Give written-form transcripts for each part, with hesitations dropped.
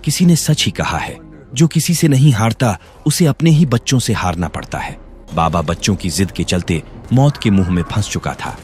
किसी ने सच ही कहा है, जो किसी से नहीं हारता उसे अपने ही बच्चों से हारना पड़ता है। बाबा बच्चों की जिद के चलते मौत के मुंह में फंस चुका था।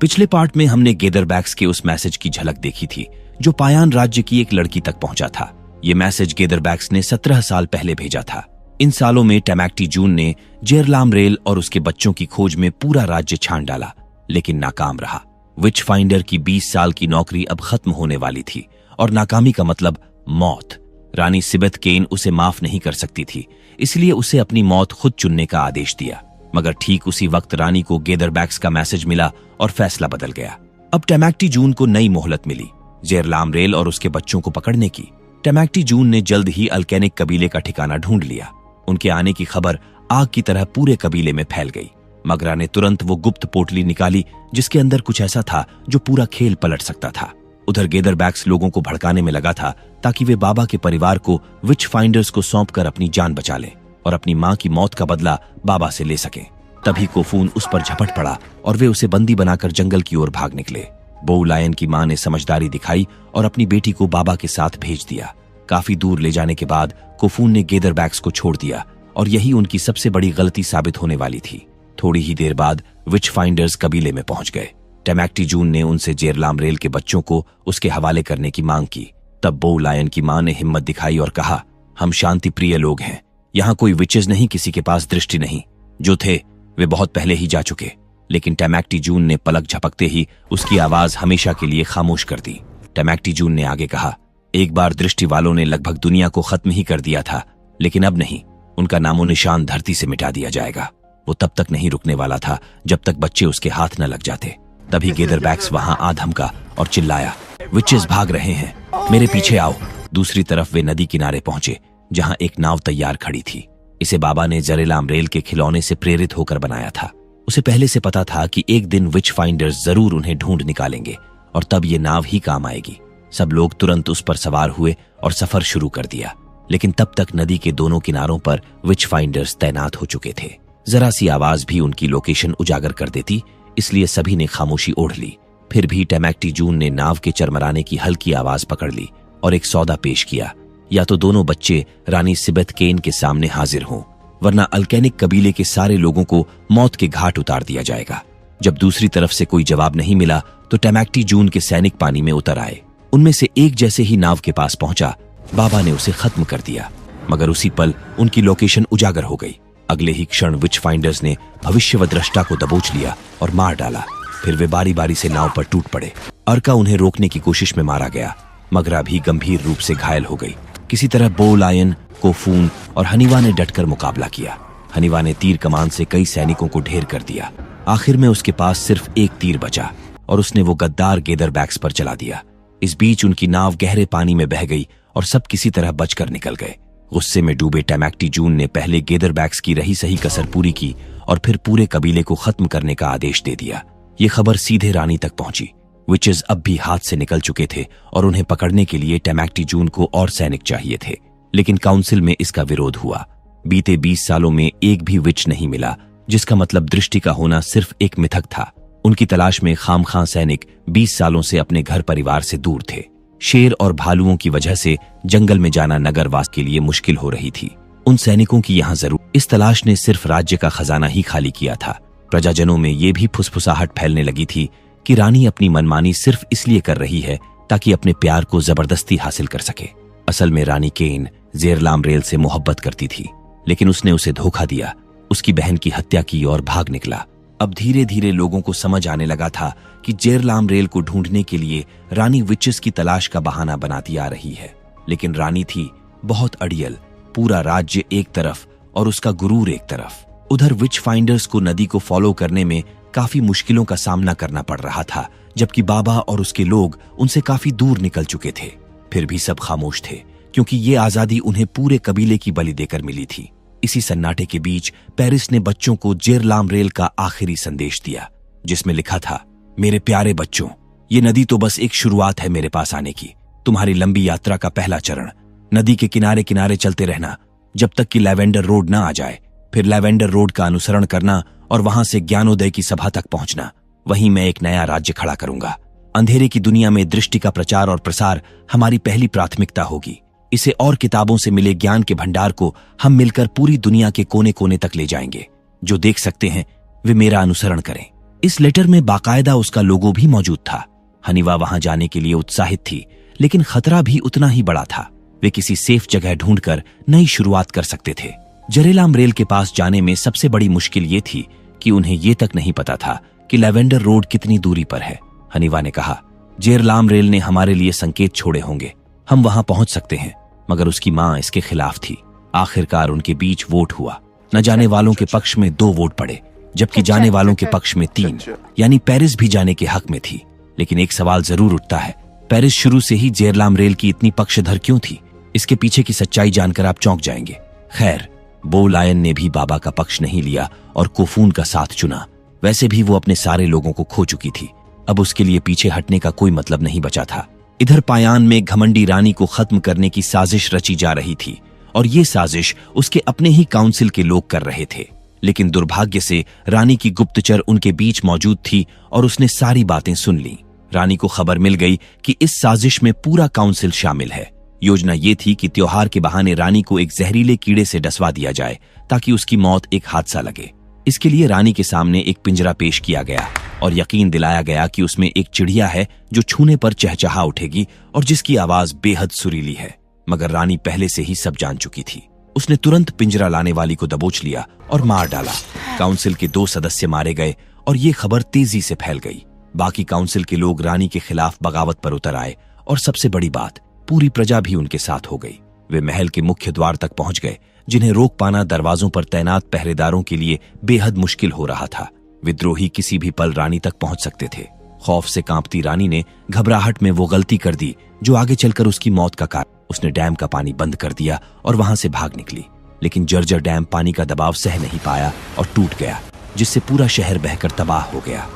पिछले पार्ट में हमने गेदरबैक्स के उस मैसेज की झलक देखी थी जो पायान राज्य की एक लड़की तक पहुंचा था। ये मैसेज गेदरबैक्स ने 17 साल पहले भेजा था। इन सालों में टैमैक्टी जून ने जेरलामरेल और उसके बच्चों की खोज में पूरा राज्य छान डाला, लेकिन नाकाम रहा। विच फाइंडर की 20 साल की नौकरी अब खत्म होने वाली थी और नाकामी का मतलब मौत। रानी सिबेथ केन उसे माफ नहीं कर सकती थी, इसलिए उसे अपनी मौत खुद चुनने का आदेश दिया। मगर ठीक उसी वक्त रानी को गेदरबैक्स का मैसेज मिला और फैसला बदल गया। अब टैमैक्टी जून को नई मोहलत मिली जेरलामरेल और उसके बच्चों को पकड़ने की। टैमैक्टी जून ने जल्द ही अल्केनिक कबीले का ठिकाना ढूंढ लिया। उनके आने की खबर आग की तरह पूरे कबीले में फैल गई। मगरा ने तुरंत वो गुप्त पोटली निकाली जिसके अंदर कुछ ऐसा था जो पूरा खेल पलट सकता था। उधर गेदरबैक्स लोगों को भड़काने में लगा था ताकि वे बाबा के परिवार को विच फाइंडर्स को सौंपकर अपनी जान बचा ले और अपनी मां की मौत का बदला बाबा से ले सके। तभी कोफून उस पर झपट पड़ा और वे उसे बंदी बनाकर जंगल की ओर भाग निकले। बोउ लायन की मां ने समझदारी दिखाई और अपनी बेटी को बाबा के साथ भेज दिया। काफी दूर ले जाने के बाद कोफून ने गेदरबैक्स को छोड़ दिया और यही उनकी सबसे बड़ी गलती साबित होने वाली थी। थोड़ी ही देर बाद विच फाइंडर्स कबीले में पहुंच गए। टैमैक्टी जून ने उनसे जेरलामरेल के बच्चों को उसके हवाले करने की मांग की। तब बोउ लायन की मां ने हिम्मत दिखाई और कहा, हम शांति प्रिय लोग हैं, यहाँ कोई विचेज नहीं, किसी के पास दृष्टि नहीं। जो थे वे बहुत पहले ही जा चुके। लेकिन टैमैक्टी जून ने पलक झपकते ही उसकी आवाज हमेशा के लिए खामोश कर दी। टैमैक्टी जून ने आगे कहा, एक बार दृष्टि वालों ने लगभग दुनिया को खत्म ही कर दिया था, लेकिन अब नहीं, उनका नामो निशान धरती से मिटा दिया जाएगा। वो तब तक नहीं रुकने वाला था जब तक बच्चे उसके हाथ न लग जाते। तभी गेदरबैक्स वहां आ धमका और चिल्लाया, विचेस भाग रहे हैं, मेरे पीछे आओ। दूसरी तरफ वे नदी किनारे पहुंचे जहां एक नाव तैयार खड़ी थी। इसे बाबा ने जेरलामरेल के खिलौने से प्रेरित होकर बनाया था। उसे पहले से पता था कि एक दिन विच फाइंडर्स जरूर उन्हें ढूंढ निकालेंगे और तब ये नाव ही काम आएगी। सब लोग तुरंत उस पर सवार हुए और सफर शुरू कर दिया। लेकिन तब तक नदी के दोनों किनारों पर विच फाइंडर्स तैनात हो चुके थे। जरा सी आवाज भी उनकी लोकेशन उजागर कर देती, इसलिए सभी ने खामोशी ओढ़ ली। फिर भी टैमैक्टी जून ने नाव के चरमराने की हल्की आवाज पकड़ ली और एक सौदा पेश किया, या तो दोनों बच्चे रानी सिबेथ केन के सामने हाजिर हों, वरना अल्केनिक कबीले के सारे लोगों को मौत के घाट उतार दिया जाएगा। जब दूसरी तरफ से कोई जवाब नहीं मिला तो टैमैक्टी जून के सैनिक पानी में उतर आए। उनमें से एक जैसे ही नाव के पास पहुंचा, बाबा ने उसे खत्म कर दिया। मगर उसी पल उनकी लोकेशन उजागर हो गई। अगले ही क्षण विच फाइंडर्स ने भविष्यवद्रष्टा को दबोच लिया और मार डाला। फिर वे बारी बारी से नाव पर टूट पड़े। अर्का उन्हें रोकने की कोशिश में मारा गया। मगरा भी गंभीर रूप से घायल हो गई। किसी तरह बोउ लायन, कोफून और हनीवा ने डटकर मुकाबला किया। हनीवा ने तीर कमान से कई सैनिकों को ढेर कर दिया। आखिर में उसके पास सिर्फ एक तीर बचा और उसने वो गद्दार गेदरबैक्स पर चला दिया। इस बीच उनकी नाव गहरे पानी में बह गई और सब किसी तरह बचकर निकल गए। गुस्से में डूबे टैमैक्टी जून ने पहले गेदरबैक्स की रही सही कसर पूरी की और फिर पूरे कबीले को खत्म करने का आदेश दे दिया। ये खबर सीधे रानी तक पहुंची। विचेस अब भी हाथ से निकल चुके थे और उन्हें पकड़ने के लिए टैमैक्टी जून को और सैनिक चाहिए थे। लेकिन काउंसिल में इसका विरोध हुआ। बीते 20 सालों में एक भी विच नहीं मिला, जिसका मतलब दृष्टि का होना सिर्फ एक मिथक था। उनकी तलाश में खामखां सैनिक 20 सालों से अपने घर परिवार से दूर थे। शेर और भालुओं की वजह से जंगल में जाना नगरवास के लिए मुश्किल हो रही थी। उन सैनिकों की यहाँ जरूर। इस तलाश ने सिर्फ राज्य का खजाना ही खाली किया था। प्रजाजनों में ये भी फुसफुसाहट फैलने लगी थी कि रानी अपनी मनमानी सिर्फ इसलिए कर रही है ताकि अपने प्यार को जबरदस्ती हासिल कर सके। असल में रानी केन जेरलामरेल से मोहब्बत करती थी, लेकिन उसने उसे धोखा दिया, उसकी बहन की हत्या की और भाग निकला। अब धीरे धीरे लोगों को समझ आने लगा था कि जेरलामरेल को ढूंढने के लिए रानी विचेस की तलाश का बहाना बनाती आ रही है। लेकिन रानी थी बहुत अड़ियल, पूरा राज्य एक तरफ और उसका गुरूर एक तरफ। उधर विच फाइंडर्स को नदी को फॉलो करने में काफी मुश्किलों का सामना करना पड़ रहा था, जबकि बाबा और उसके लोग उनसे काफी दूर निकल चुके थे। फिर भी सब खामोश थे, क्योंकि ये आजादी उन्हें पूरे कबीले की बलि देकर मिली थी। इसी सन्नाटे के बीच पेरिस ने बच्चों को जेरलामरेल का आखिरी संदेश दिया, जिसमें लिखा था, मेरे प्यारे बच्चों, ये नदी तो बस एक शुरुआत है मेरे पास आने की। तुम्हारी लंबी यात्रा का पहला चरण। नदी के किनारे किनारे चलते रहना जब तक कि लैवेंडर रोड ना आ जाए। फिर लैवेंडर रोड का अनुसरण करना और वहां से ज्ञानोदय की सभा तक पहुंचना। वहीं मैं एक नया राज्य खड़ा करूंगा। अंधेरे की दुनिया में दृष्टि का प्रचार और प्रसार हमारी पहली प्राथमिकता होगी। इसे और किताबों से मिले ज्ञान के भंडार को हम मिलकर पूरी दुनिया के कोने कोने तक ले जाएंगे। जो देख सकते हैं वे मेरा अनुसरण करें। इस लेटर में बाकायदा उसका लोगो भी मौजूद था। हनीवा वहां जाने के लिए उत्साहित थी, लेकिन खतरा भी उतना ही बड़ा था। वे किसी सेफ जगह ढूंढकर नई शुरुआत कर सकते थे। जेरेलाम रेल के पास जाने में सबसे बड़ी मुश्किल ये थी कि उन्हें ये तक नहीं पता था कि लैवेंडर रोड कितनी दूरी पर है। हनीवा ने कहा, जेरेलाम रेल ने हमारे लिए संकेत छोड़े होंगे, हम वहां पहुंच सकते हैं। मगर उसकी मां इसके खिलाफ थी। आखिरकार उनके बीच वोट हुआ। न जाने वालों के पक्ष में 2 वोट पड़े, जबकि जाने वालों के पक्ष में 3, यानी पेरिस भी जाने के हक में थी। लेकिन एक सवाल जरूर उठता है, पेरिस शुरू से ही जेरेलाम रेल की इतनी पक्षधर क्यों थी? इसके पीछे की सच्चाई जानकर आप चौंक जाएंगे। खैर, बो लायन ने भी बाबा का पक्ष नहीं लिया और कोफून का साथ चुना। वैसे भी वो अपने सारे लोगों को खो चुकी थी। अब उसके लिए पीछे हटने का कोई मतलब नहीं बचा था। इधर पायान में घमंडी रानी को खत्म करने की साजिश रची जा रही थी और ये साजिश उसके अपने ही काउंसिल के लोग कर रहे थे। लेकिन दुर्भाग्य से रानी की गुप्तचर उनके बीच मौजूद थी और उसने सारी बातें सुन ली। रानी को खबर मिल गई कि इस साजिश में पूरा काउंसिल शामिल है। योजना ये थी कि त्योहार के बहाने रानी को एक जहरीले कीड़े से डसवा दिया जाए ताकि उसकी मौत एक हादसा लगे। इसके लिए रानी के सामने एक पिंजरा पेश किया गया और यकीन दिलाया गया कि उसमें एक चिड़िया है जो छूने पर चहचहा उठेगी और जिसकी आवाज बेहद सुरीली है। मगर रानी पहले से ही सब जान चुकी थी। उसने तुरंत पिंजरा लाने वाली को दबोच लिया और मार डाला। काउंसिल के 2 सदस्य मारे गए और ये खबर तेजी से फैल गई। बाकी काउंसिल के लोग रानी के खिलाफ बगावत पर उतर आए और सबसे बड़ी बात, पूरी प्रजा भी उनके साथ हो गई। वे महल के मुख्य द्वार तक पहुंच गए, जिन्हें रोक पाना दरवाजों पर तैनात पहरेदारों के लिए बेहद मुश्किल हो रहा था। विद्रोही किसी भी पल रानी तक पहुंच सकते थे। खौफ से कांपती रानी ने घबराहट में वो गलती कर दी जो आगे चलकर उसकी मौत का कारण। उसने डैम का पानी बंद कर दिया और वहां से भाग निकली। लेकिन जर्जर डैम पानी का दबाव सह नहीं पाया और टूट गया, जिससे पूरा शहर बहकर तबाह हो गया।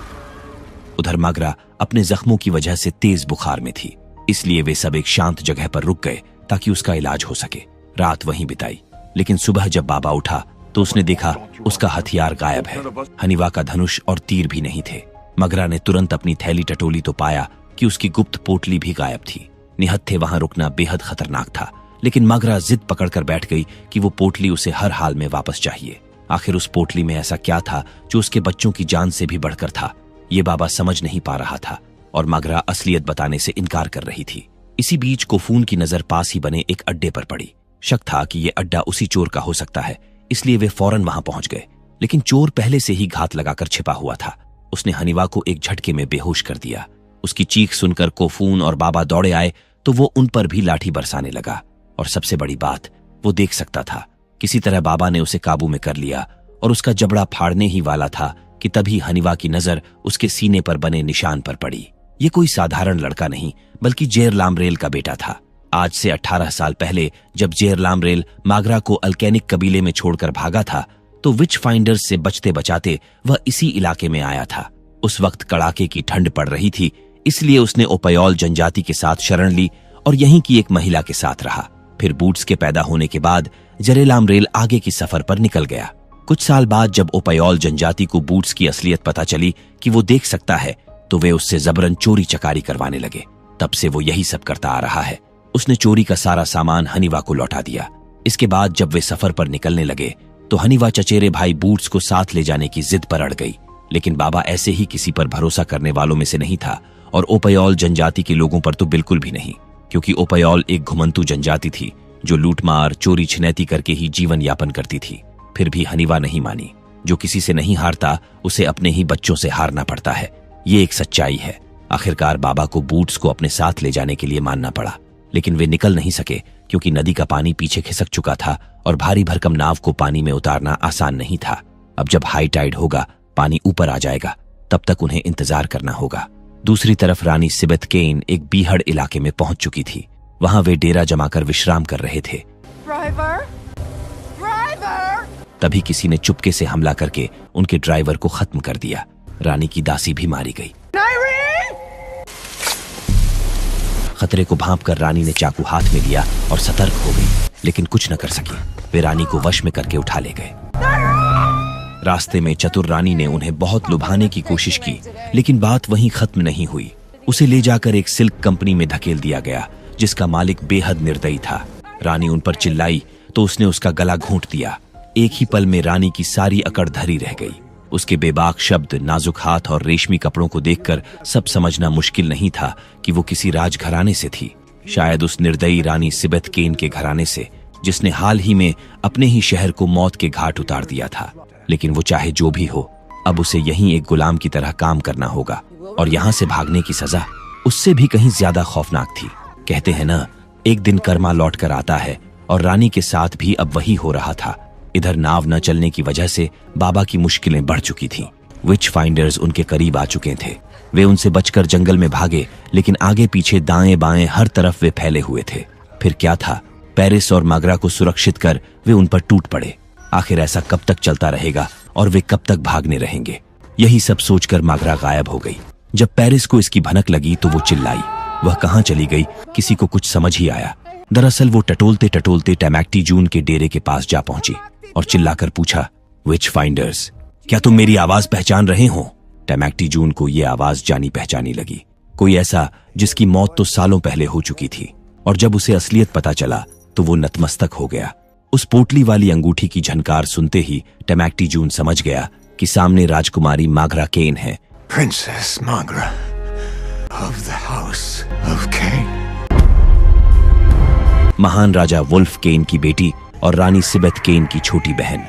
उधर मगरा अपने जख्मों की वजह से तेज बुखार में थी, इसलिए वे सब एक शांत जगह पर रुक गए ताकि उसका इलाज हो सके। रात वहीं बिताई, लेकिन सुबह जब बाबा उठा तो उसने देखा उसका हथियार गायब है। हनीवा का धनुष और तीर भी नहीं थे। मगरा ने तुरंत अपनी थैली टटोली तो पाया कि उसकी गुप्त पोटली भी गायब थी। निहत्थे वहां रुकना बेहद खतरनाक था, लेकिन मगरा जिद पकड़कर बैठ गई कि वो पोटली उसे हर हाल में वापस चाहिए। आखिर उस पोटली में ऐसा क्या था जो उसके बच्चों की जान से भी बढ़कर था? ये बाबा समझ नहीं पा रहा था और मगरा असलियत बताने से इनकार कर रही थी। इसी बीच कोफून की नजर पास ही बने एक अड्डे पर पड़ी। शक था कि ये अड्डा उसी चोर का हो सकता है, इसलिए वे फौरन वहां पहुंच गए। लेकिन चोर पहले से ही घात लगाकर छिपा हुआ था। उसने हनीवा को एक झटके में बेहोश कर दिया। उसकी चीख सुनकर कोफून और बाबा दौड़े आए तो वो उन पर भी लाठी बरसाने लगा। और सबसे बड़ी बात, वो देख सकता था। किसी तरह बाबा ने उसे काबू में कर लिया और उसका जबड़ा फाड़ने ही वाला था कि तभी हनीवा की नजर उसके सीने पर बने निशान पर पड़ी। ये कोई साधारण लड़का नहीं, बल्कि जेरेलाम रेल का बेटा था। आज से 18 साल पहले जब जेरेलाम रेल मागरा को अल्केनिक कबीले में छोड़कर भागा था, तो विच फाइंडर्स से बचते बचाते वह इसी इलाके में आया था। उस वक्त कड़ाके की ठंड पड़ रही थी, इसलिए उसने ओपयोल जनजाति के साथ शरण ली और यहीं की एक महिला के साथ रहा। फिर बूट्स के पैदा होने के बाद जेरेलाम रेल आगे की सफर पर निकल गया। कुछ साल बाद जब ओपयोल जनजाति को बूट्स की असलियत पता चली कि वो देख सकता है, तो वे उससे जबरन चोरी चकारी करवाने लगे। तब से वो यही सब करता आ रहा है। उसने चोरी का सारा सामान हनीवा को लौटा दिया। इसके बाद जब वे सफर पर निकलने लगे तो हनीवा चचेरे भाई बूट्स को साथ ले जाने की जिद पर अड़ गई। लेकिन बाबा ऐसे ही किसी पर भरोसा करने वालों में से नहीं था और ओपयोल जनजाति के लोगों पर तो बिल्कुल भी नहीं, क्योंकि ओपयोल एक घुमंतू जनजाति थी जो लूटमार चोरी छिनैती करके ही जीवन यापन करती थी। फिर भी हनीवा नहीं मानी। जो किसी से नहीं हारता उसे अपने ही बच्चों से हारना पड़ता है, ये एक सच्चाई है। आखिरकार बाबा को बूट्स को अपने साथ ले जाने के लिए मानना पड़ा, लेकिन वे निकल नहीं सके क्योंकि नदी का पानी पीछे खिसक चुका था और भारी भरकम नाव को पानी में उतारना आसान नहीं था। अब जब हाई टाइड होगा, पानी ऊपर आ जाएगा, तब तक उन्हें इंतजार करना होगा। दूसरी तरफ रानी सिबेथ केन एक बीहड़ इलाके में पहुंच चुकी थी। वहां वे डेरा जमाकर विश्राम कर रहे थे। तभी किसी ने चुपके से हमला करके उनके ड्राइवर को खत्म कर दिया। रानी की दासी भी मारी गई। खतरे को भांपकर रानी ने चाकू हाथ में लिया और सतर्क हो गई, लेकिन कुछ न कर सकी। वे रानी को वश में करके उठा ले गए। रास्ते में चतुर रानी ने उन्हें बहुत लुभाने की कोशिश की, लेकिन बात वहीं खत्म नहीं हुई। उसे ले जाकर एक सिल्क कंपनी में धकेल दिया गया, जिसका मालिक बेहद निर्दयी था। रानी उन पर चिल्लाई तो उसने उसका गला घोंट दिया। एक ही पल में रानी की सारी अकड़ धरी रह गई। उसके बेबाक शब्द, नाजुक हाथ और रेशमी कपड़ों को देखकर सब समझना मुश्किल नहीं था कि वो किसी राजघराने से थी। शायद उस निर्दयी रानी सिबेथ केन के घराने से, जिसने हाल ही में अपने ही शहर को मौत के घाट उतार दिया था। लेकिन वो चाहे जो भी हो, अब उसे यहीं एक गुलाम की तरह काम करना होगा, और यहाँ से भागने की सजा उससे भी कहीं ज्यादा खौफनाक थी। कहते हैं ना, एक दिन कर्मा लौट कर आता है, और रानी के साथ भी अब वही हो रहा था। इधर नाव न चलने की वजह से बाबा की मुश्किलें बढ़ चुकी थीं। विच फाइंडर्स उनके करीब आ चुके थे। वे उनसे बचकर जंगल में भागे, लेकिन आगे पीछे दाएं बाएं हर तरफ वे फैले हुए थे। फिर क्या था, पेरिस और मागरा को सुरक्षित कर वे उन पर टूट पड़े। आखिर ऐसा कब तक चलता रहेगा और वे कब तक भागने रहेंगे? यही सब सोचकर मागरा गायब हो गई। जब पेरिस को इसकी भनक लगी तो वो चिल्लाई। वह कहाँ चली गई, किसी को कुछ समझ ही आया। दरअसल वो टटोलते टटोलते टैमैक्टी जून के डेरे के पास जा पहुंची और चिल्लाकर पूछा, विच फाइंडर्स, क्या तुम मेरी आवाज पहचान रहे हो? टैमैक्टी जून को ये आवाज जानी पहचानी लगी। कोई ऐसा जिसकी मौत तो सालों पहले हो चुकी थी, और जब उसे असलियत पता चला तो वो नतमस्तक हो गया। उस पोटली वाली अंगूठी की झनकार सुनते ही टैमैक्टी जून समझ गया कि सामने राजकुमारी मागरा केन है। Princess Magra of the house of Kane. महान राजा वुल्फ केन की बेटी और रानी सिबेथ केन की छोटी बहन।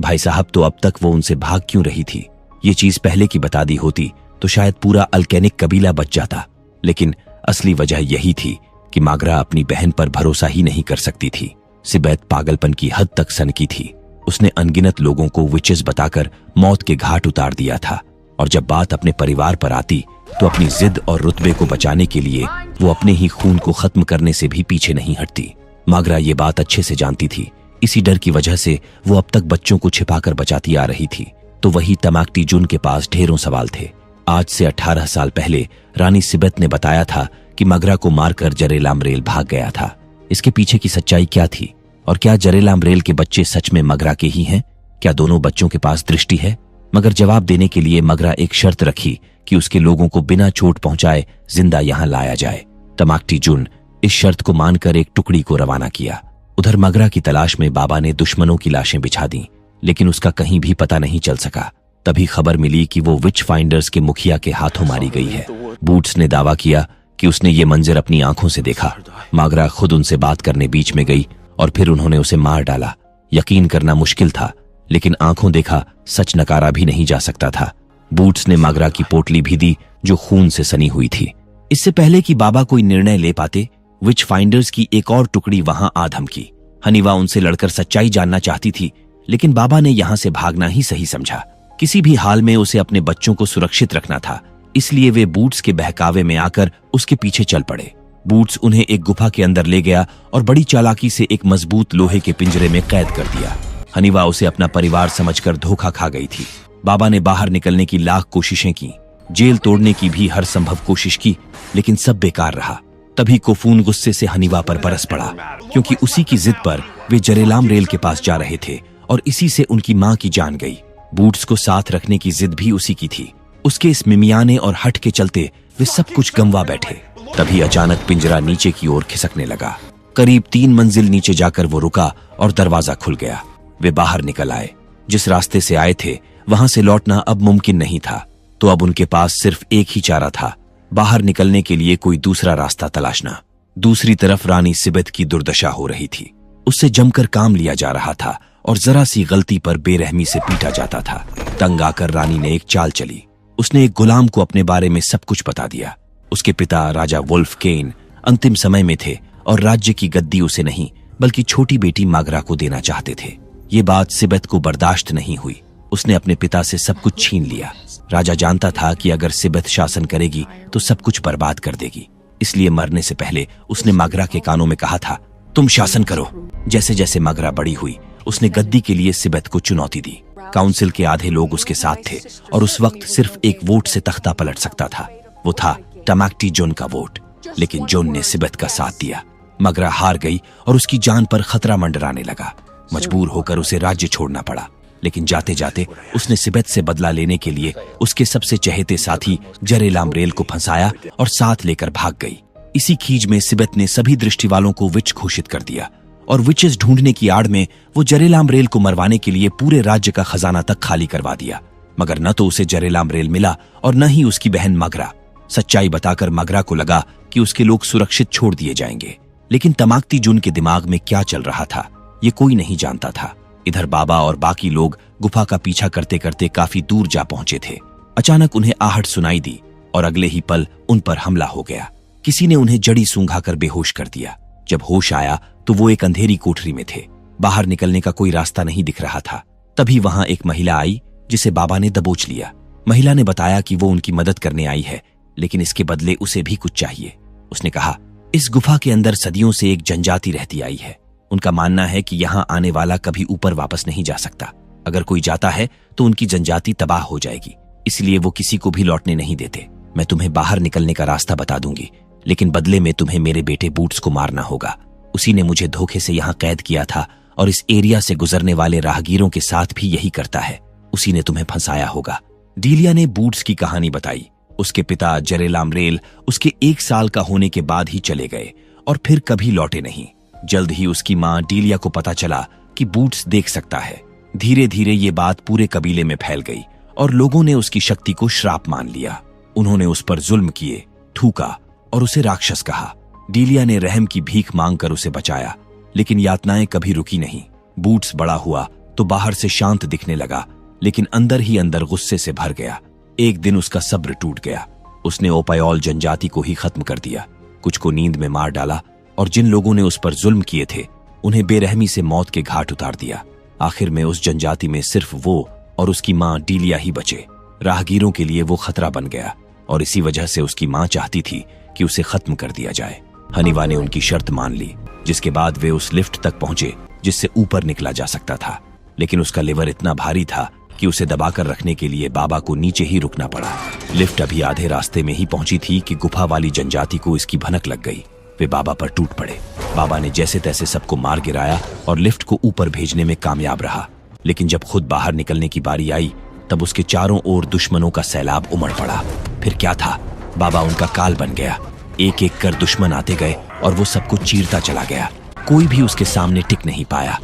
भाई साहब, तो अब तक वो उनसे भाग क्यों रही थी? ये चीज पहले की बता दी होती तो शायद पूरा अल्केनिक कबीला बच जाता। लेकिन असली वजह यही थी कि मागरा अपनी बहन पर भरोसा ही नहीं कर सकती थी। सिबेथ पागलपन की हद तक सनकी थी। उसने अनगिनत लोगों को विचेस बताकर मौत के घाट उतार दिया था, और जब बात अपने परिवार पर आती तो अपनी जिद और रुतबे को बचाने के लिए वो अपने ही खून को खत्म करने से भी पीछे नहीं हटती। मागरा ये बात अच्छे से जानती थी। इसी डर की वजह से वो अब तक बच्चों को छिपाकर बचाती आ रही थी। तो वही टैमैक्टी जून के पास ढेरों सवाल थे। आज से 18 साल पहले रानी सिबेथ ने बताया था कि मागरा को मारकर जरेलामरेल भाग गया था। इसके पीछे की सच्चाई क्या थी? और क्या जरेलामरेल के बच्चे सच में मागरा के ही हैं? क्या दोनों बच्चों के पास दृष्टि है? मगर जवाब देने के लिए मागरा एक शर्त रखी कि उसके लोगों को बिना चोट पहुंचाए जिंदा यहां लाया जाए। टैमैक्टी जून इस शर्त को मानकर एक टुकड़ी को रवाना किया। उधर मागरा की तलाश में बाबा ने दुश्मनों की लाशें बिछा दी, लेकिन उसका कहीं भी पता नहीं चल सका। तभी खबर मिली कि वो विच फाइंडर्स के मुखिया के हाथों मारी गई है। बूट्स ने दावा किया कि उसने ये मंजर अपनी आंखों से देखा। मागरा खुद उनसे बात करने बीच में गई और फिर उन्होंने उसे मार डाला। यकीन करना मुश्किल था, लेकिन आंखों देखा सच नकारा भी नहीं जा सकता था। बूट्स ने मागरा की पोटली भी दी जो खून से सनी हुई थी। इससे पहले कि बाबा कोई निर्णय ले पाते, विच फाइंडर्स की एक और टुकड़ी वहां आ धमकी। हनीवा उनसे लड़कर सच्चाई जानना चाहती थी, लेकिन बाबा ने यहां से भागना ही सही समझा। किसी भी हाल में उसे अपने बच्चों को सुरक्षित रखना था, इसलिए वे बूट्स के बहकावे में आकर उसके पीछे चल पड़े। बूट्स उन्हें एक गुफा के अंदर ले गया और बड़ी चालाकी से एक मजबूत लोहे के पिंजरे में कैद कर दिया। हनीवा उसे अपना परिवार समझकर धोखा खा गई थी। बाबा ने बाहर निकलने की लाख कोशिशें की, जेल तोड़ने की भी हर संभव कोशिश की, लेकिन सब बेकार रहा। तभी कोफून गुस्से से हनीवा पर बरस पड़ा, क्योंकि उसी की जिद पर वे जरेलामरेल के पास जा रहे थे और इसी से उनकी मां की जान गई। बूट्स को साथ रखने की जिद भी उसी की थी। उसके इस मिमियाने और हट के चलते वे सब कुछ गंवा बैठे। तभी अचानक पिंजरा नीचे की ओर खिसकने लगा। करीब 3 मंजिल नीचे जाकर वो रुका और दरवाजा खुल गया। वे बाहर निकल आए। जिस रास्ते से आए थे वहां से लौटना अब मुमकिन नहीं था, तो अब उनके पास सिर्फ एक ही चारा था, बाहर निकलने के लिए कोई दूसरा रास्ता तलाशना। दूसरी तरफ रानी सिबेथ की दुर्दशा हो रही थी। उससे जमकर काम लिया जा रहा था और जरा सी गलती पर बेरहमी से पीटा जाता था। तंग आकर रानी ने एक चाल चली। उसने एक गुलाम को अपने बारे में सब कुछ बता दिया। उसके पिता राजा वुल्फ केन अंतिम समय में थे और राज्य की गद्दी उसे नहीं बल्कि छोटी बेटी मागरा को देना चाहते थे। ये बात सिबेथ को बर्दाश्त नहीं हुई। उसने अपने पिता से सब कुछ छीन लिया। राजा जानता था कि अगर सिबेथ शासन करेगी तो सब कुछ बर्बाद कर देगी, इसलिए मरने से पहले उसने मागरा के कानों में कहा था, तुम शासन करो। जैसे जैसे मागरा बड़ी हुई, उसने गद्दी के लिए सिबेथ को चुनौती दी। काउंसिल के आधे लोग उसके साथ थे और उस वक्त सिर्फ एक वोट से तख्ता पलट सकता था। वो था टैमैक्टी जून का वोट, लेकिन जून ने सिबेथ का साथ दिया। मगरा हार गई और उसकी जान पर खतरा मंडराने लगा। मजबूर होकर उसे राज्य छोड़ना पड़ा, लेकिन जाते जाते उसने सिबेत से बदला लेने के लिए उसके सबसे चहेते साथी जरेलामरेल को फंसाया और साथ लेकर भाग गई। इसी खीज में सिबेत ने सभी दृष्टिवालों को विच घोषित कर दिया और विचेस ढूंढने की आड़ में वो जरेलामरेल को मरवाने के लिए पूरे राज्य का खजाना तक खाली करवा दिया। मगर न तो उसे जरेलामरेल मिला और न ही उसकी बहन मगरा। सच्चाई बताकर मगरा को लगा कि उसके लोग सुरक्षित छोड़ दिए जाएंगे, लेकिन तमाकती जुन के दिमाग में क्या चल रहा था ये कोई नहीं जानता था। इधर बाबा और बाकी लोग गुफा का पीछा करते करते काफी दूर जा पहुंचे थे। अचानक उन्हें आहट सुनाई दी और अगले ही पल उन पर हमला हो गया। किसी ने उन्हें जड़ी सूंघाकर बेहोश कर दिया। जब होश आया तो वो एक अंधेरी कोठरी में थे। बाहर निकलने का कोई रास्ता नहीं दिख रहा था। तभी वहां एक महिला आई जिसे बाबा ने दबोच लिया। महिला ने बताया कि वो उनकी मदद करने आई है, लेकिन इसके बदले उसे भी कुछ चाहिए। उसने कहा, इस गुफा के अंदर सदियों से एक जनजाति रहती आई है। उनका मानना है कि यहाँ आने वाला कभी ऊपर वापस नहीं जा सकता। अगर कोई जाता है तो उनकी जनजाति तबाह हो जाएगी, इसलिए वो किसी को भी लौटने नहीं देते। मैं तुम्हें बाहर निकलने का रास्ता बता दूंगी, लेकिन बदले में तुम्हें मेरे बेटे बूट्स को मारना होगा। उसी ने मुझे धोखे से यहाँ कैद किया था और इस एरिया से गुजरने वाले राहगीरों के साथ भी यही करता है। उसी ने तुम्हें फंसाया होगा। डीलिया ने बूट्स की कहानी बताई। उसके पिता जरेलामरेल उसके 1 साल का होने के बाद ही चले गए और फिर कभी लौटे नहीं। जल्द ही उसकी माँ डीलिया को पता चला कि बूट्स देख सकता है। धीरे धीरे ये बात पूरे कबीले में फैल गई और लोगों ने उसकी शक्ति को श्राप मान लिया। उन्होंने उस पर जुल्म किए, थूका और उसे राक्षस कहा। डीलिया ने रहम की भीख मांगकर उसे बचाया, लेकिन यातनाएं कभी रुकी नहीं। बूट्स बड़ा हुआ तो बाहर से शांत दिखने लगा, लेकिन अंदर ही अंदर गुस्से से भर गया। एक दिन उसका सब्र टूट गया। उसने ओपायोल जनजाति को ही खत्म कर दिया। कुछ को नींद में मार डाला और जिन लोगों ने उस पर जुल्म किए थे उन्हें बेरहमी से मौत के घाट उतार दिया। आखिर में उस जनजाति में सिर्फ वो और उसकी माँ डीलिया ही बचे। राहगीरों के लिए वो खतरा बन गया और इसी वजह से उसकी माँ चाहती थी कि उसे खत्म कर दिया जाए। हनीवा ने उनकी शर्त मान ली, जिसके बाद वे उस लिफ्ट तक पहुंचे जिससे ऊपर निकला जा सकता था। लेकिन उसका लिवर इतना भारी था कि उसे दबाकर रखने के लिए बाबा को नीचे ही रुकना पड़ा। लिफ्ट अभी आधे रास्ते में ही पहुंची थी कि गुफा वाली जनजाति को इसकी भनक लग गई। वे बाबा पर टूट पड़े। बाबा ने जैसे तैसे सबको मार गिराया और लिफ्ट को ऊपर भेजने में कामयाब रहा। लेकिन जब खुद बाहर निकलने की बारी आई तब उसके चारों ओर दुश्मनों का सैलाब उमड़ पड़ा। फिर क्या था, बाबा उनका काल बन गया। एक एक कर दुश्मन आते गए और वो सबको चीरता चला गया। कोई भी उसके सामने टिक नहीं पाया।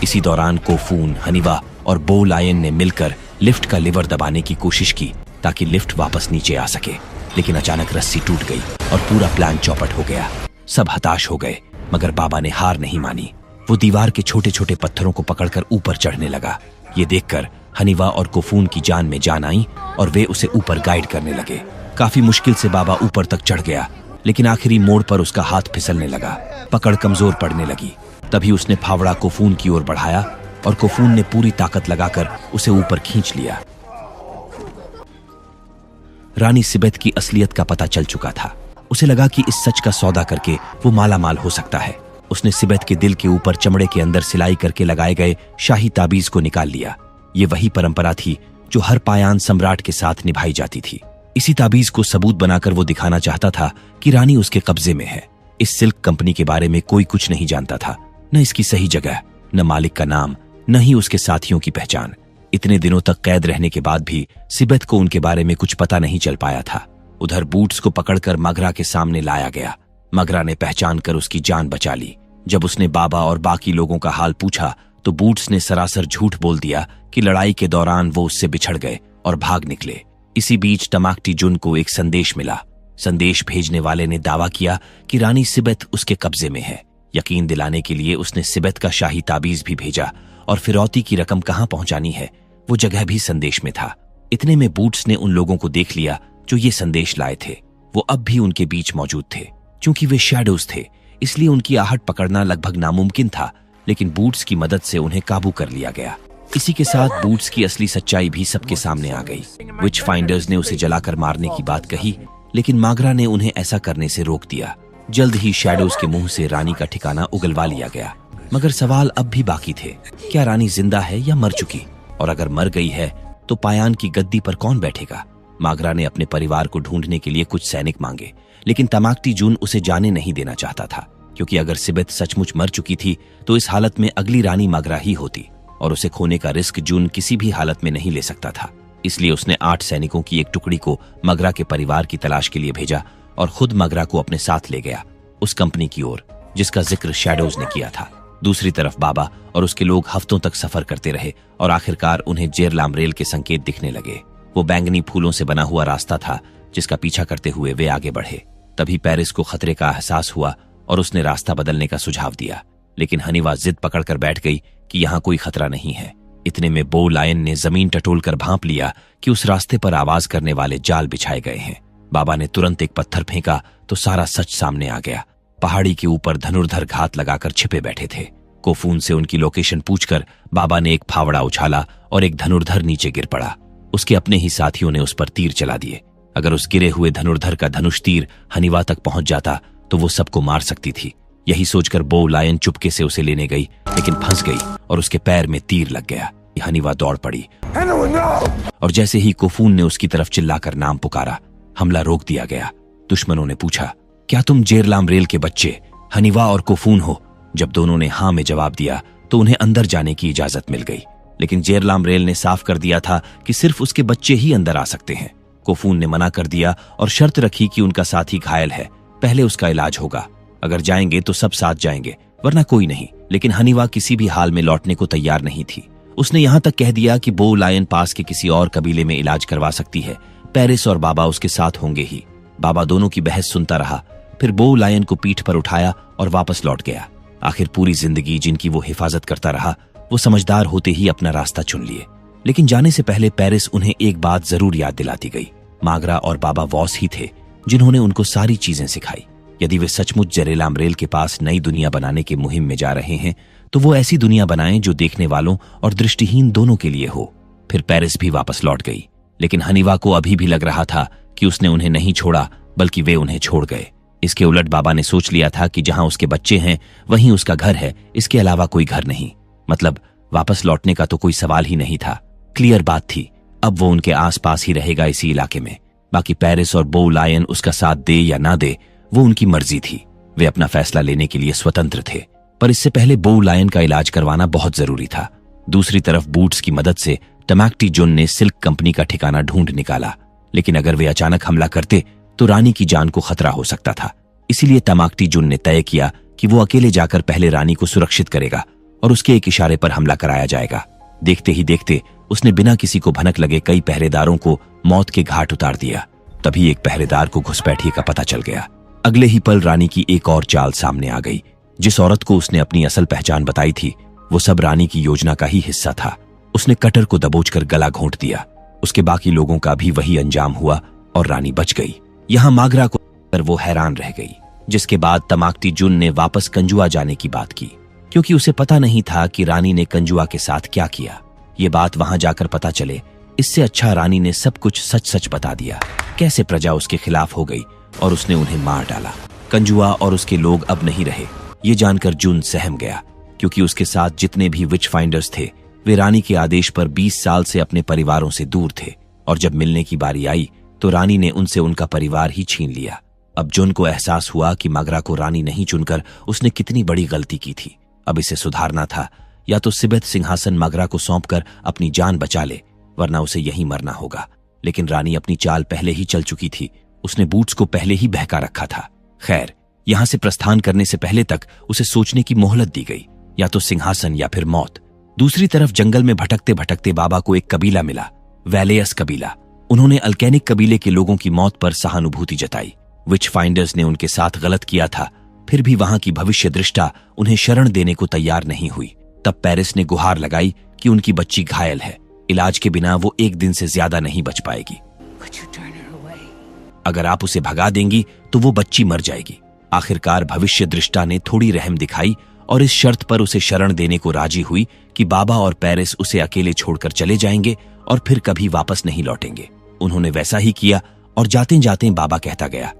इसी दौरान कोफून, हनीवा और बो लायन ने मिलकर लिफ्ट का लिवर दबाने की कोशिश की ताकि लिफ्ट वापस नीचे आ सके। लेकिन अचानक रस्सी टूट गई और पूरा प्लान चौपट हो गया। सब हताश हो गए, मगर बाबा ने हार नहीं मानी। वो दीवार के छोटे छोटे पत्थरों को पकड़कर ऊपर चढ़ने लगा। ये देखकर हनीवा और कोफून की जान में जान आई और वे उसे ऊपर गाइड करने लगे। काफी मुश्किल से बाबा ऊपर तक चढ़ गया, लेकिन आखिरी मोड़ पर उसका हाथ फिसलने लगा। पकड़ कमजोर पड़ने लगी। तभी उसने फावड़ा कोफून की ओर बढ़ाया और कोफून ने पूरी ताकत लगाकर उसे ऊपर खींच लिया। रानी सिबेत की असलियत का पता चल चुका था। उसे लगा कि इस सच का सौदा करके वो माला माल हो सकता है। उसने सिबेत के दिल के ऊपर चमड़े के अंदर सिलाई करके लगाए गए शाही ताबीज को निकाल लिया। ये वही परंपरा थी जो हर पायान सम्राट के साथ निभाई जाती थी। इसी ताबीज को सबूत बनाकर वो दिखाना चाहता था कि रानी उसके कब्जे में है। इस सिल्क कंपनी के बारे में कोई कुछ नहीं जानता था, न इसकी सही जगह, न मालिक का नाम, न ही उसके साथियों की पहचान। इतने दिनों तक कैद रहने के बाद भी सिबेत को उनके बारे में कुछ पता नहीं चल पाया था। उधर बूट्स को पकड़कर मगरा के सामने लाया गया। मगरा ने पहचान कर उसकी जान बचा ली। जब उसने बाबा और बाकी लोगों का हाल पूछा तो बूट्स ने सरासर झूठ बोल दिया कि लड़ाई के दौरान वो उससे बिछड़ गए और भाग निकले। इसी बीच तमाकटी जुन को एक संदेश मिला। संदेश भेजने वाले ने दावा किया कि रानी सिबेत उसके कब्जे में है। यकीन दिलाने के लिए उसने सिबेत का शाही ताबीज भी भेजा और फिरौती की रकम कहां पहुंचानी है वो जगह भी संदेश में था। इतने में बूट्स ने उन लोगों को देख लिया जो ये संदेश लाए थे। वो अब भी उनके बीच मौजूद थे। क्योंकि वे शैडोज थे, इसलिए उनकी आहट पकड़ना लगभग नामुमकिन था, लेकिन बूट्स की मदद से उन्हें काबू कर लिया गया। इसी के साथ बूट्स की असली सच्चाई भी सबके सामने आ गई। विच फाइंडर्स ने उसे जलाकर मारने की बात कही, लेकिन मागरा ने उन्हें ऐसा करने से रोक दिया। जल्द ही शैडोज के मुंह से रानी का ठिकाना उगलवा लिया गया। मगर सवाल अब भी बाकी थे, क्या रानी जिंदा है या मर चुकी? और अगर मर गई है तो पायान की गद्दी पर कौन बैठेगा? मागरा ने अपने परिवार को ढूंढने के लिए कुछ सैनिक मांगे, लेकिन तमाकटी जून उसे जाने नहीं देना चाहता था। क्योंकि अगर सिबेत सचमुच मर चुकी थी तो इस हालत में अगली रानी मगरा ही होती और उसे खोने का रिस्क जून किसी भी हालत में नहीं ले सकता था। इसलिए उसने 8 सैनिकों की एक टुकड़ी को मगरा के परिवार की तलाश के लिए भेजा और खुद मगरा को अपने साथ ले गया उस कंपनी की ओर जिसका जिक्र शैडोज ने किया था। दूसरी तरफ बाबा और उसके लोग हफ्तों तक सफर करते रहे और आखिरकार उन्हें जेरलाम रेल के संकेत दिखने लगे। वो बैंगनी फूलों से बना हुआ रास्ता था जिसका पीछा करते हुए वे आगे बढ़े। तभी पेरिस को खतरे का एहसास हुआ और उसने रास्ता बदलने का सुझाव दिया, लेकिन हनीवा जिद पकड़कर बैठ गई कि यहाँ कोई खतरा नहीं है। इतने में बो लायन ने जमीन टटोलकर भांप लिया कि उस रास्ते पर आवाज करने वाले जाल बिछाए गए हैं। बाबा ने तुरंत एक पत्थर फेंका तो सारा सच सामने आ गया। पहाड़ी के ऊपर धनुर्धर घात लगाकर छिपे बैठे थे। कोफून से उनकी लोकेशन पूछकर बाबा ने एक फावड़ा उछाला और एक धनुर्धर नीचे गिर पड़ा। उसके अपने ही साथियों ने उस पर तीर चला दिए। अगर उस गिरे हुए धनुर्धर का धनुष तीर हनीवा तक पहुंच जाता तो वो सबको मार सकती थी। यही सोचकर बो लायन चुपके से उसे लेने गई, लेकिन फंस गई और उसके पैर में तीर लग गया। हनीवा दौड़ पड़ी और जैसे ही कोफून ने उसकी तरफ चिल्लाकर नाम पुकारा, हमला रोक दिया गया। दुश्मनों ने पूछा, क्या तुम जेरलाम रेल के बच्चे हनीवा और कोफून हो? जब दोनों ने हाँ में जवाब दिया तो उन्हें अंदर जाने की इजाजत मिल गई, लेकिन जेरलाम रेल ने साफ कर दिया था कि सिर्फ उसके बच्चे ही अंदर आ सकते हैं। कोफून ने मना कर दिया और शर्त रखी कि उनका साथी घायल है, पहले उसका इलाज होगा। अगर जाएंगे तो सब साथ जाएंगे, वरना कोई नहीं। लेकिन हनीवा किसी भी हाल में लौटने को तैयार नहीं थी। उसने यहां तक कह दिया कि बो लायन पास के किसी और कबीले में इलाज करवा सकती है, पेरिस और बाबा उसके साथ होंगे ही। बाबा दोनों की बहस सुनता रहा, फिर बो लायन को पीठ पर उठाया और वापस लौट गया। आखिर पूरी जिंदगी जिनकी वो हिफाजत करता रहा, वो समझदार होते ही अपना रास्ता चुन लिए। लेकिन जाने से पहले पेरिस उन्हें एक बात जरूर याद दिलाती गई। मागरा और बाबा वॉस ही थे जिन्होंने उनको सारी चीजें सिखाई। यदि वे सचमुच जेरलाम रेल के पास नई दुनिया बनाने की मुहिम में जा रहे हैं तो वो ऐसी दुनिया बनाएं जो देखने वालों और दृष्टिहीन दोनों के लिए हो। फिर पेरिस भी वापस लौट गई, लेकिन हनीवा को अभी भी लग रहा था कि उसने उन्हें नहीं छोड़ा, बल्कि वे उन्हें छोड़ गए। इसके उलट बाबा ने सोच लिया था कि जहां उसके बच्चे हैं वहीं उसका घर है, इसके अलावा कोई घर नहीं। मतलब वापस लौटने का तो कोई सवाल ही नहीं था। क्लियर बात थी, अब वो उनके आसपास ही रहेगा इसी इलाके में। बाकी पेरिस और बो लायन उसका साथ दे या ना दे वो उनकी मर्जी थी। वे अपना फैसला लेने के लिए स्वतंत्र थे। पर इससे पहले बो लायन का इलाज करवाना बहुत जरूरी था। दूसरी तरफ बूट्स की मदद से टमैक्टी जुन ने सिल्क कंपनी का ठिकाना ढूंढ निकाला, लेकिन अगर वे अचानक हमला करते तो रानी की जान को खतरा हो सकता था। इसीलिए टमैक्टी जुन ने तय किया कि वो अकेले जाकर पहले रानी को सुरक्षित करेगा और उसके एक इशारे पर हमला कराया जाएगा। देखते ही देखते उसने बिना किसी को भनक लगे कई पहरेदारों को मौत के घाट उतार दिया। तभी एक पहरेदार को घुसपैठिए का पता चल गया। अगले ही पल रानी की एक और चाल सामने आ गई। जिस औरत को उसने अपनी असल पहचान बताई थी वो सब रानी की योजना का ही हिस्सा था। उसने कटर को दबोचकर गला घोंट दिया। उसके बाकी लोगों का भी वही अंजाम हुआ और रानी बच गई। यहां मागरा को पर वो हैरान रह गई। जिसके बाद टमैक्टी जुन ने वापस कंजुआ जाने की बात की, क्योंकि उसे पता नहीं था कि रानी ने कंजुआ के साथ क्या किया। ये बात वहां जाकर पता चले, इससे अच्छा रानी ने सब कुछ सच सच बता दिया। कैसे प्रजा उसके खिलाफ हो गई और उसने उन्हें मार डाला। कंजुआ और उसके लोग अब नहीं रहे। ये जानकर जुन सहम गया, क्योंकि उसके साथ जितने भी विच फाइंडर्स थे वे रानी के आदेश पर 20 साल से अपने परिवारों से दूर थे, और जब मिलने की बारी आई तो रानी ने उनसे उनका परिवार ही छीन लिया। अब जुन को एहसास हुआ कि मागरा को रानी नहीं चुनकर उसने कितनी बड़ी गलती की थी। अब इसे सुधारना था, या तो सिबेत सिंहासन मागरा को सौंपकर अपनी जान बचा ले, वरना उसे यहीं मरना होगा। लेकिन रानी अपनी चाल पहले ही चल चुकी थी। उसने बूट्स को पहले ही बहका रखा था। खैर, यहां से प्रस्थान करने से पहले तक उसे सोचने की मोहलत दी गई, या तो सिंहासन या फिर मौत। दूसरी तरफ जंगल में भटकते भटकते बाबा को एक कबीला मिला, वैलेयस कबीला। उन्होंने अल्केनिक कबीले के लोगों की मौत पर सहानुभूति जताई। विच फाइंडर्स ने उनके साथ गलत किया था, फिर भी वहां की भविष्य दृष्टा उन्हें शरण देने को तैयार नहीं हुई। तब पेरिस ने गुहार लगाई कि उनकी बच्ची घायल है, इलाज के बिना वो एक दिन से ज्यादा नहीं बच पाएगी। अगर आप उसे भगा देंगी तो वो बच्ची मर जाएगी। आखिरकार भविष्य दृष्टा ने थोड़ी रहम दिखाई और इस शर्त पर उसे शरण देने को राजी हुई कि बाबा और पेरिस उसे अकेले छोड़कर चले जाएंगे और फिर कभी वापस नहीं लौटेंगे। उन्होंने वैसा ही किया और जाते जाते बाबा कहता गया,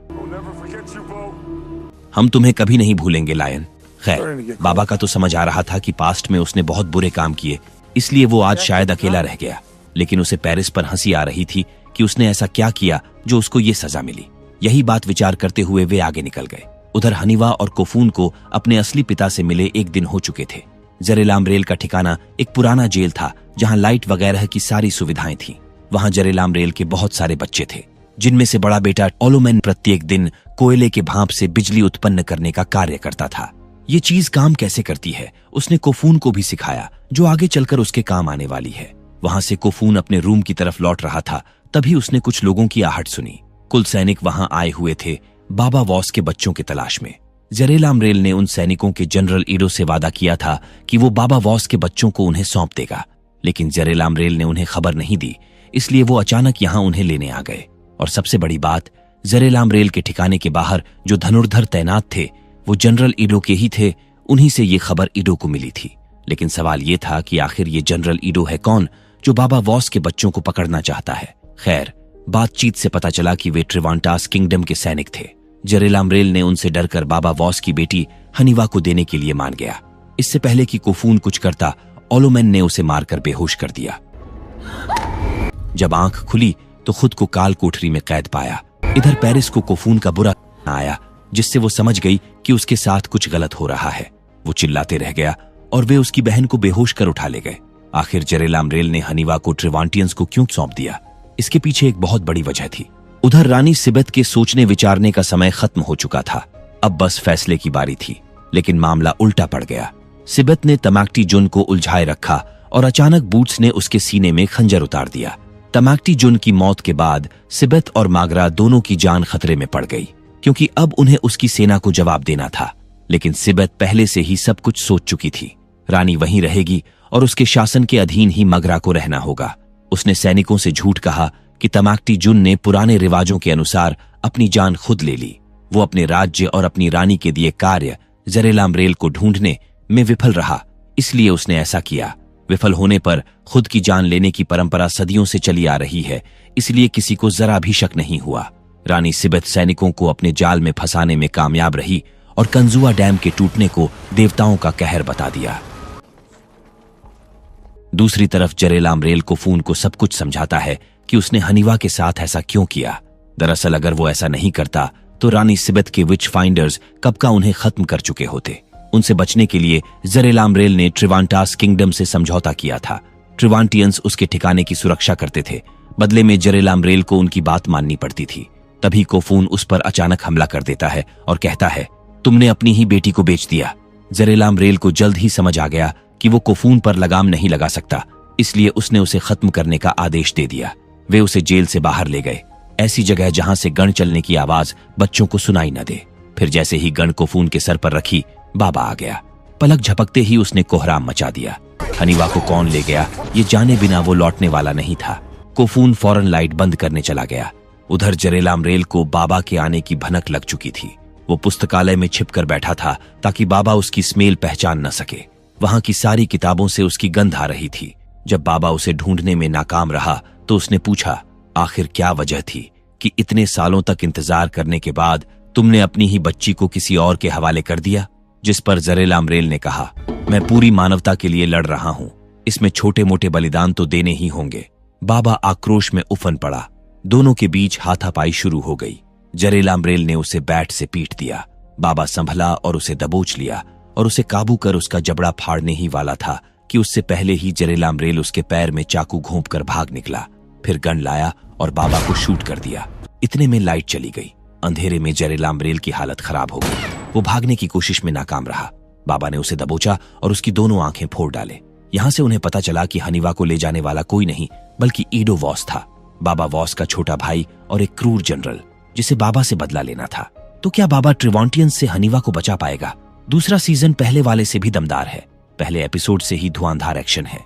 हम तुम्हें कभी नहीं भूलेंगे लायन। खैर, बाबा का तो समझ आ रहा था कि पास्ट में उसने बहुत बुरे काम किए, इसलिए वो आज शायद अकेला रह गया। लेकिन उसे पेरिस पर हंसी आ रही थी कि उसने ऐसा क्या किया जो उसको ये सजा मिली। यही बात विचार करते हुए वे आगे निकल गए। उधर हनीवा और कोफून को अपने असली पिता से मिले एक दिन हो चुके थे। जरेलामरेल का ठिकाना एक पुराना जेल था जहां लाइट वगैरह की सारी सुविधाएं थीं। वहां जरेलामरेल के बहुत सारे बच्चे थे, जिनमें से बड़ा बेटा ओलोमेन प्रत्येक दिन कोयले के भाप से बिजली उत्पन्न करने का कार्य करता था। ये चीज काम कैसे करती है उसने कोफून को भी सिखाया, जो आगे चलकर उसके काम आने वाली है। वहां से कोफून अपने रूम की तरफ लौट रहा था, तभी उसने कुछ लोगों की आहट सुनी। कुल सैनिक वहां आए हुए थे बाबा वॉस के बच्चों की तलाश में। जरेलामरेल ने उन सैनिकों के जनरल ईडो से वादा किया था कि वो बाबा वॉस के बच्चों को उन्हें सौंप देगा, लेकिन जरेलामरेल ने उन्हें खबर नहीं दी, इसलिए वो अचानक यहां उन्हें लेने आ गए। और सबसे बड़ी बात, जरेलामरेल के ठिकाने के बाहर जो धनुर्धर तैनात थे वो जनरल ईडो के ही थे। उन्हीं से ये खबर ईडो को मिली थी। लेकिन सवाल ये था कि आखिर ये जनरल ईडो है कौन जो बाबा वॉस के बच्चों को पकड़ना चाहता है। खैर, बातचीत से पता चला कि वे ट्रिवांटास किंगडम के सैनिक थे। जरेलामरेल ने उनसे डरकर बाबा वॉस की बेटी हनीवा को देने के लिए मान गया। इससे पहले कि कोफून कुछ करता, ओलोमेन ने उसे मारकर बेहोश कर दिया। जब आंख खुली तो खुद को काल कोठरी में कैद पाया। इधर पेरिस को कोफून का बुरा आया, जिससे वो समझ गई कि उसके साथ कुछ गलत हो रहा है। वो चिल्लाते रह गया और वे उसकी बहन को बेहोश कर उठा ले गए। आखिर जरेलामरेल ने हनीवा को ट्रिवांटियंस को क्यों सौंप दिया, इसके पीछे एक बहुत बड़ी वजह थी। उधर रानी सिबेत के सोचने विचारने का समय खत्म हो चुका था। अब बस फैसले की बारी थी, लेकिन मामला उल्टा पड़ गया। सिबेत ने तमाक्टी जुन को उलझाए रखा और अचानक बूट्स ने उसके सीने में खंजर उतार दिया। तमाक्टी जुन की मौत के बाद सिबेत और मागरा दोनों की जान खतरे में पड़ गई, क्योंकि अब उन्हें उसकी सेना को जवाब देना था। लेकिन सिबेत पहले से ही सब कुछ सोच चुकी थी। रानी वहीं रहेगी और उसके शासन के अधीन ही मगरा को रहना होगा। उसने सैनिकों से झूठ कहा कि तमाक्टी जुन ने पुराने रिवाजों के अनुसार अपनी जान खुद ले ली। वो अपने राज्य और अपनी रानी के दिए कार्य जरेलामरेल को ढूंढने में विफल रहा, इसलिए उसने ऐसा किया। विफल होने पर खुद की जान लेने की परंपरा सदियों से चली आ रही है, इसलिए किसी को जरा भी शक नहीं हुआ। रानी सिबेत सैनिकों को अपने जाल में फंसाने में कामयाब रही और कंजुआ डैम के टूटने को देवताओं का कहर बता दिया। दूसरी तरफ जरेलामरेल कोफून को सब कुछ समझाता है कि उसने हनीवा के साथ ऐसा क्यों किया। दरअसल अगर वो ऐसा नहीं करता तो रानी सिबेत के विच फाइंडर्स कब का उन्हें खत्म कर चुके होते। उनसे बचने के लिए जरेलामरेल ने ट्रिवांटास किंगडम से समझौता किया था। ट्रिवांटियंस उसके ठिकाने की सुरक्षा करते थे, बदले में जरेलामरेल को उनकी बात माननी पड़ती थी। तभी कोफून उस पर अचानक हमला कर देता है और कहता है, तुमने अपनी ही बेटी को बेच दिया। जरेलामरेल को जल्द ही समझ आ गया कि वो कोफून पर लगाम नहीं लगा सकता, इसलिए उसने उसे खत्म करने का आदेश दे दिया। वे उसे जेल से बाहर ले गए, ऐसी जगह जहां से गण चलने की आवाज बच्चों को सुनाई न दे। फिर जैसे ही गण कोफून के सर पर रखी, बाबा आ गया। पलक झपकते ही उसने कोहराम मचा दिया। हनीवा को कौन ले गया ये जाने बिना वो लौटने वाला नहीं था। कोफून फौरन लाइट बंद करने चला गया। उधर जरेलामरेल को बाबा के आने की भनक लग चुकी थी। वो पुस्तकालय में छिपकर बैठा था ताकि बाबा उसकी स्मेल पहचान न सके। वहां की सारी किताबों से उसकी गंध आ रही थी। जब बाबा उसे ढूंढने में नाकाम रहा तो उसने पूछा, आखिर क्या वजह थी कि इतने सालों तक इंतजार करने के बाद तुमने अपनी ही बच्ची को किसी और के हवाले कर दिया। जिस पर जरेलामरेल ने कहा, मैं पूरी मानवता के लिए लड़ रहा हूं, इसमें छोटे मोटे बलिदान तो देने ही होंगे। बाबा आक्रोश में उफन पड़ा। दोनों के बीच हाथापाई शुरू हो गई। जरेलामरेल ने उसे बैट से पीट दिया। बाबा संभला और उसे दबोच लिया और उसे काबू कर उसका जबड़ा फाड़ने ही वाला था कि उससे पहले ही जरेलामरेल उसके पैर में चाकू घोंपकर भाग निकला। फिर गन लाया और बाबा को शूट कर दिया। इतने में लाइट चली गई। अंधेरे में जरेलामरेल की हालत खराब हो गई। वो भागने की कोशिश में नाकाम रहा। बाबा ने उसे दबोचा और उसकी दोनों आंखें फोड़ डाले। यहां से उन्हें पता चला कि हनीवा को ले जाने वाला कोई नहीं बल्कि ईडो वॉस था, बाबा वॉस का छोटा भाई और एक क्रूर जनरल जिसे बाबा से बदला लेना था। तो क्या बाबा ट्रिवांटियंस से हनीवा को बचा पाएगा? दूसरा सीजन पहले वाले से भी दमदार है। पहले एपिसोड से ही धुआंधार एक्शन है।